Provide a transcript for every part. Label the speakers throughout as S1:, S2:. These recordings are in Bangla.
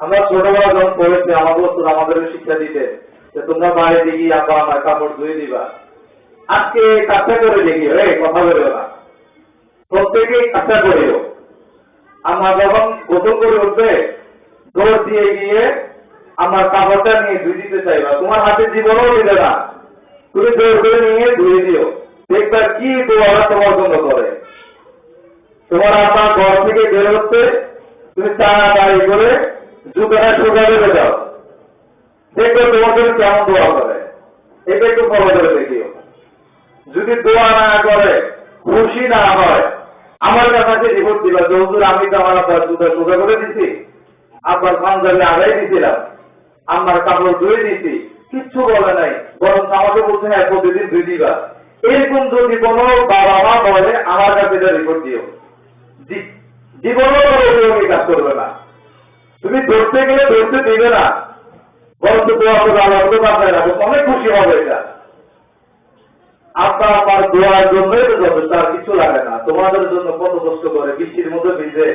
S1: আমরা ছোটবেলা যখন পড়েছি আমাদের আমাদের শিক্ষা দিতে যে তোমরা বাইরে গিয়ে আব্বা আমার কাপড় ধুয়ে দিবা। আজকে কাজটা করে দেখি কথা বলেও না, প্রত্যেকেই কাজটা করিও। আমার যখন গোসল করে উঠবে দৌড় দিয়ে গিয়ে আমার কাপড়টা নিয়ে ধুয়ে দিতে চাইবা, তোমার হাতে জীবনও দিবে না, তুমি দৌড় করে নিয়ে ধুয়ে দিও। দেখবা কি দোয়ারা তোমার জন্য করে। তোমার আপনার ঘর থেকে বের হচ্ছে, তুমি তাড়াতাড়ি করে জুতোটা সোজা করে যাও, দেখবে তোমার জন্য কেমন দোয়া করে। এটা একটু ফলো করে দেখিও। যদি দোয়া না করে, খুশি না হয়, আমার কাছে রিপোর্ট দিবা যে হুজুর আমি তো আমার আপনার জুতো সোজা করে দিছি, আপনার পাঞ্জাবি আগাই দিছিলাম, আমার কাপড় ধুয়ে দিছি, কিচ্ছু বলে নাই, বরং আমাকে বলছে হ্যাঁ প্রতিদিন ধুয়ে দিবা। এরকম যদি কোনো বাবা মা বলে আমার কাছে এটা রিপোর্ট দিও। জীবনও কাজ করবে না, তুমি ধরতে গেলে ধরতে দিবে না, বরঞ্চ দোয়া করে আল্লাহ আপনার অনেক খুশি হবে। এটা আপনার আমার দোয়ার জন্যই তো যথেষ্ট, আর কিছু লাগে না। তোমাদের জন্য কত কষ্ট করে, বৃষ্টির মধ্যে ভিজে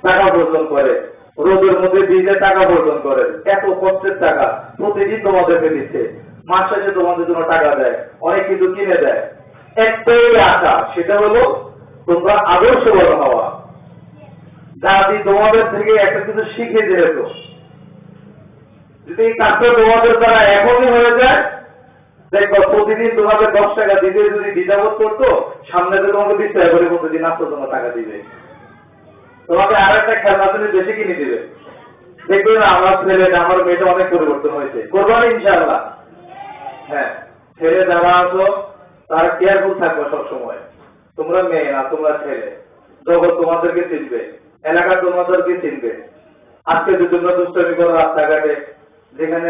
S1: টাকা উপার্জন করে, রোদের মধ্যে ভিজে টাকা উপার্জন করে, এত কষ্টের টাকা প্রতিদিন তোমাদেরকে দিচ্ছে, মাস শেষে তোমাদের জন্য টাকা দেয়, অনেক কিছু কিনে দেয়। একটাই আশা, সেটা হলো তোমরা আদর্শবান হওয়া। জাতি তোমাদের থেকে একটা কিছু শিখে যেত, যদি এই কাজটা তোমাদের দ্বারা এখনই হয়ে যায়, দেখো প্রতিদিন তোমাকে 10 টাকা দিতে যদি দ্বিধাবোধ করতো, সামনে তো তোমাকে 20 টাকা করে প্রতিদিন আসতো তোমার টাকা দিবে, তোমাকে আর একটা খেলনা তুমি বেশি কিনে দিবে। দেখবে না আমার ছেলে আমার মেয়েটা অনেক পরিবর্তন হয়েছে, করবানি ইনশাআল্লাহ। হ্যাঁ, ছেলে যারা আছো তারা কেয়ারফুল থাকবে সবসময়। তোমরা মেয়ে না, তোমরা ছেলে, জগৎ তোমাদেরকে চিনবে, এলাকা তোমাদেরকে চিনবে। আজকে যদি তোমরা দুষ্টামি করো রাস্তাঘাটে, যেখানে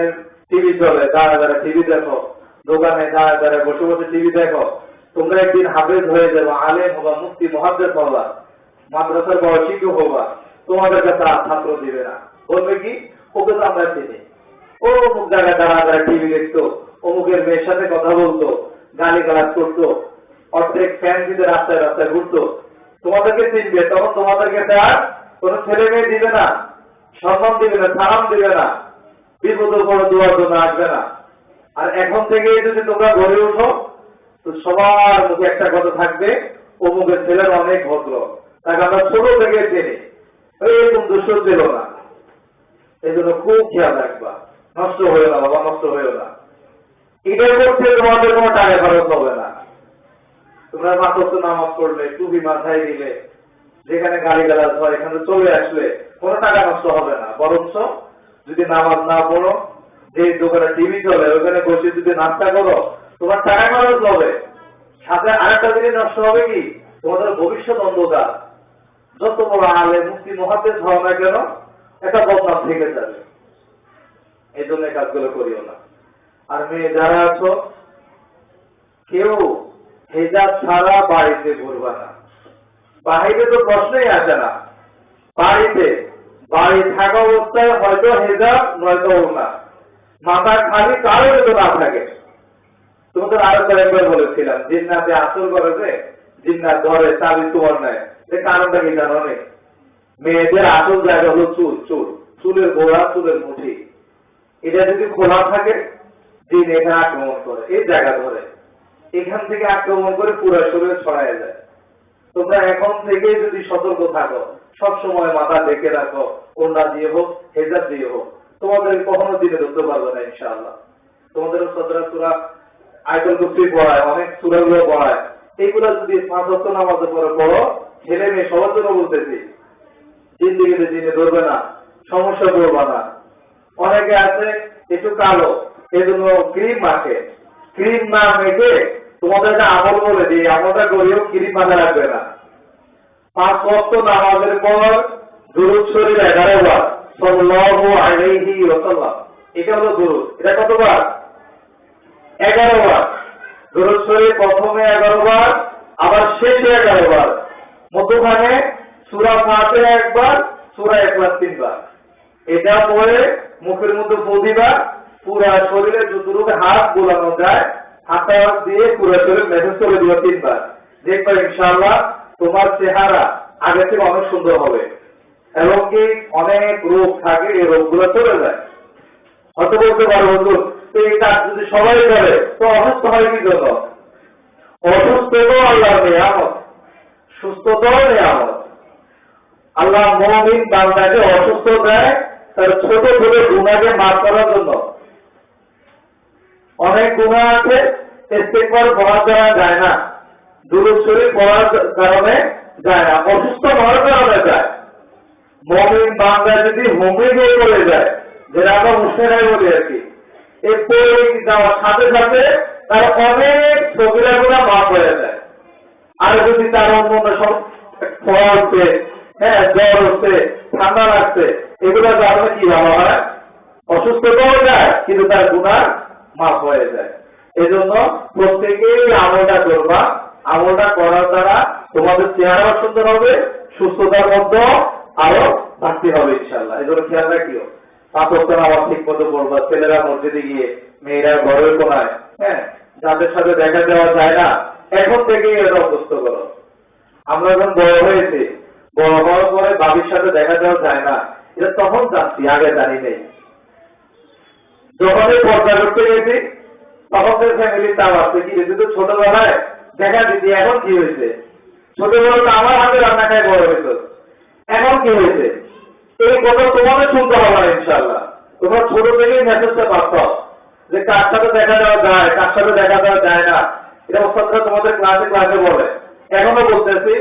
S1: টিভি চলে, যারা যারা টিভি দেখো, দোকানে যারা যারা বসে বসে টিভি দেখো, তোমরা একদিন হাফেজ হয়ে যাবো, আলেম হবা, মুফতি মুহাদ্দিস হবা, মাদ্রাসার বড় শিক্ষক হবা, তোমাদের কাছে ছাত্র দিবে না, বলবে কি ওকে তো আমরা চিনি, ও অমুক জায়গায় যারা যারা টিভি দেখতো, অমুকের মেয়ের সাথে কথা বলতো, গালি গালাজ করতো, অর্ধেক ফ্যান দিতে রাস্তায় রাস্তায় ঘুরতো, তোমাদেরকে চিনবে। তখন তোমাদের কাছে আর কোন ছেলে মেয়ে দিবে না, সম্মান দিবে না, সালাম দিবে না, বিপদের পরে দোয়ার জন্য আসবে না। আর এখন থেকে যদি তোমরা গড়ে উঠো, তো সবার মুখে একটা কথা থাকবে, অমুকের ছেলেরা অনেক ভদ্র, তাকে আমরা ছোট থেকে চিনি, এরকম দুষ্ট ছিল না। এই জন্য খুব খেয়াল রাখবা, নষ্ট হয়ে না বাবা, নষ্ট হয়েও না। এটার করতে তোমাদের কোনো টাকা খরচ হবে না। তোমরা মাত্র নামাজ পড়লে, টুপি মাথায় দিলে, যেখানে গাড়ি গালাজ হয় এখানে চলে আসলে কোনো টাকা নষ্ট হবে না। বরঞ্চ যদি নামাজ না পড়ো, যে দোকানে টিভি চলে ওখানে বসে যদি নাস্তা করো, তোমার টাকা খরচ হবে। সাথে আরেকটা জিনিস নষ্ট হবে কি, তোমাদের ভবিষ্যৎ অন্ধকার। যত বড় আলে মুফতি মুহাদ্দিস হও না কেন, একটা বদনাম থেকে যাবে। এই জন্য এই কাজগুলো করিও না। আর মেয়ে যারা আছো, কেউ হেজাব ছাড়া বাড়িতে ঘুরবা না। বাহিরে তো প্রশ্নই আসে না। বাড়িতে, বাড়ি থাকা অবস্থায় হয়তো হেজাব নয়তো ওড়না, মাথা খালি কারো যদি না থাকে। তোমাদের আরো কয়েকবার বলেছিলাম, জিন্নাতে আসল করে যে জিন্নাত ধরে চাবি তোমার নেয়, এর কারণটা কি জানো? মেয়েদের আসল জায়গা হলো চুল, চুলের গোড়া, চুলের মুঠি। এটা যদি খোলা থাকে, জিন এখানে আক্রমণ করে, এই জায়গা ধরে, এখান থেকে আক্রমণ করে পুরো শরীরে ছড়ায় যায়। তোমরা এখন থেকে যদি সতর্ক থাকো, সব সময় মাথা ঢেকে রাখো, ওড়না দিয়ে হোক, হেজাব দিয়ে হোক, তোমাদের কখনো দিনে ধরতে পারবে না ইনশাআল্লাহ। তোমাদের সূরা আয়াতুল কুরসি পড়ায়, অনেক সূরাগুলো পড়ায়, এইগুলা যদি 5 ওয়াক্ত নামাজের পরে পড়ো, ছেলে মেয়ে সবার জন্য বলতেছি, জিন্দেগিতে দিনে ধরবে না, সমস্যা পড়বা না। অনেকে আছে একটু কালো, এই জন্য ক্রিম মাখে, ক্রিম না মেখে তোমাদেরকে আমল বলে দিই, আমলটা করিও, ক্রিম মাখা রাখবে না। 5 ওয়াক্ত নামাজের পর দুরূদ শরীফ 11 বার, সাল্লাল্লাহু আলাইহি ওয়াসাল্লাম, এটা হলো দুরূদ। এটা কতবার? 11 বার। দুরূদ শরীফ প্রথমে 11 বার, আবার শেষে 11 বার, মধ্যখানে সূরা ফাতিহা একবার, সূরা ইখলাস 3 বার। এটা পড়ে মুখের মধ্যে ফু দিবা, পুরা শরীরে যতটুকু হাত বোলানো যায় হাতটা দিয়ে পুরো শরীর মেসেজ করে দিবা 3 বার। দেখবে ইনশাআল্লাহ তোমার চেহারা আগে থেকে অনেক সুন্দর হবে। এবং কি অনেক রোগ থাকে, এই রোগগুলো চলে যায়। হয়তো বলতে পারো হুজুর, তো এই কাজ যদি সবাই করে তো অসুস্থ হয় কি জন্য? অসুস্থতাও আল্লাহর নিয়ামত, সুস্থতাও নিয়ামত। আল্লাহ মুমিন বান্দাকে অসুস্থ দেয় তার ছোট ছোট গুনাহকে মাফ করার জন্য। অনেক গুনাহ আছে ইস্তেগফার পড়ার দ্বারা যায় না, দুরূদ শরীফ পড়ার কারণে যায় না, অসুস্থ হওয়ার কারণে যায়। মুমিন বান্দা যদি হুমিয়ে পড়ে যায়, যেটা আমরা মুসলিমরাই বলি আর কি, এই পড়ে যাওয়ার সাথে সাথে তার অনেক সগীরা গুনাহ মাফ হয়ে যায়। আর যদি তার অন্য সব পড়া হচ্ছে, হ্যাঁ, জ্বর হচ্ছে, ঠান্ডা লাগছে, এগুলো কারণে কি ভালো হয়? অসুস্থতাও যায় কিন্তু তার গুনাহ মাফ হয়ে যায়। এজন্য প্রত্যেকেই আমলটা করবা। আমলটা করার দ্বারা তোমাদের চেহারা সুন্দর হবে, সুস্থতার মধ্যে আরো বাড়তি হবে ইনশাআল্লাহ। এজন্য খেয়াল রাখিও, পাঁচ ওয়াক্ত নামাজ ঠিক মতো পড়বা। ছেলেরা মসজিদে গিয়ে, মেয়েরা ঘরের কোনায়, হ্যাঁ, যাদের সাথে দেখা দেওয়া যায় না, এখন থেকেই এটা অভ্যস্ত করো। আমরা যখন বড় হয়েছি, বড় হওয়ার পরে বাবির সাথে দেখা দেওয়া যায় না, এটা তখন জানছি, আগে জানি নেই। যখনই পর্দা করতে গেছি তখন ফ্যামিলির চাপ আসছে, কি যদি তো ছোটবেলায় দেখা দিতি, এখন কি হয়েছে? ছোটবেলা তো আমার হাতে রান্না খায় বড় হয়েছ, এখন কি হয়েছে? এই কথা তোমাদের শুনতে হবে না ইনশাআল্লাহ। তোমরা ছোট থেকেই মেসেজটা পাচ্ছ যে কার সাথে দেখা দেওয়া যায়, কার সাথে দেখা দেওয়া যায় না। এটা ওস্তাদরা তোমাদের ক্লাসে ক্লাসে বলে, এখনো বলতেছি।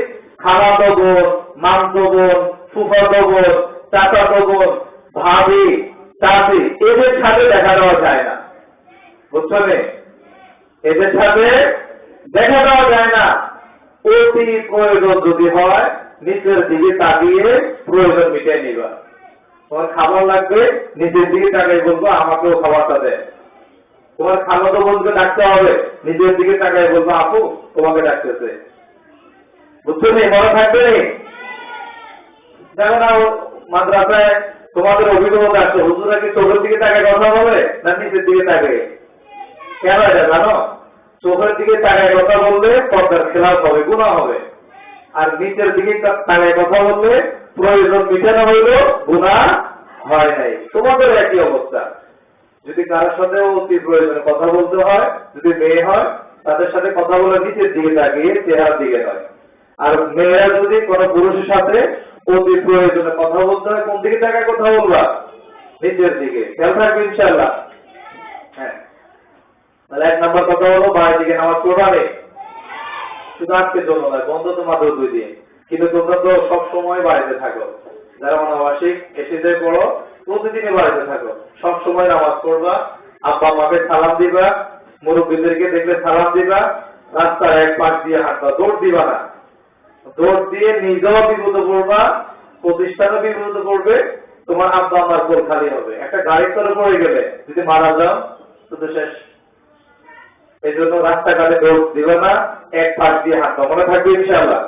S1: খালাতো বোন, মামতো বোন, ফুফাতো বোন, চাচাতো বোন, ভাবি, চাচি, এদের সাথে দেখা দেওয়া যায় না, বুঝছো? এদের সাথে দেখা দেওয়া যায় না। অতি প্রয়োজন যদি হয় নিচের দিকে তাকিয়ে প্রয়োজন মিটিয়ে নিবা। তোমার খাবার লাগবে, নিজের দিকে তাকিয়ে বলবো আমাকেও খাবারটা দেয়। তোমার খালাতো বোনকে ডাকতে হবে, নিজের দিকে তাকিয়ে বলবো আপু তোমাকে ডাকতেছে, বুঝছো? মনে থাকবে। দেখো না, মাদ্রাসায় তোমাদের অভিভাবক আছে, হুজুরা কি চোখের দিকে তাকায় কথা বলে না নিচের দিকে তাকায়? কেন এটা জানো? চোখের দিকে তাকায় কথা বললে পর্দার খেলাফ হবে, গুনাহ হবে। আর নিচের দিকে তাকায় কথা বললে প্রয়োজন মিটানো হইলেও গুনাহ হয় নাই। তোমাদের একই অবস্থা। যদি কারোর সাথে অতি প্রয়োজনে কথা বলতে হয়, যদি মেয়ে হয় তাদের সাথে কথা বলে নিচের দিকে তাকিয়ে, চেহারার দিকে নয়। আর মেয়েরা যদি কোনো পুরুষের সাথে অতি প্রয়োজনে কথা বলতে হয়, কোন দিকে তাকায় কথা বলবা? নিচের দিকে। খেয়াল থাকবে ইনশাআল্লাহ। হ্যাঁ, তাহলে এক নম্বর কথা হলো বাড়ির দিকে নামাজ পড়বা নেই। শুধু আজকের জন্য নয়, বন্ধ তো মাত্র 2 দিন, কিন্তু তোমরা তো সব সময় বাড়িতে থাকো। যারা অনাবাসিক এসে যে পড়ো, প্রতিদিনই বাড়িতে থাকো, সব সময় নামাজ পড়বা। আব্বা মাকে সালাম দিবা, মুরব্বীদেরকে দেখলে সালাম দিবা, রাস্তার এক পাশ দিয়ে হাঁটবা, দৌড় দিবা না। দৌড় দিয়ে নিজেও বিপদে পড়বা, প্রতিষ্ঠানও বিপদে পড়বে, তোমার আব্বা আমার কোল খালি হবে। একটা গাড়ি করে পড়ে গেলে যদি মারা যাও তো শেষ। এই জন্য রাস্তাঘাটে দৌড় দিবে না, এক পাশ দিয়ে হাঁটবা। মনে থাকবে ইনশাআল্লাহ।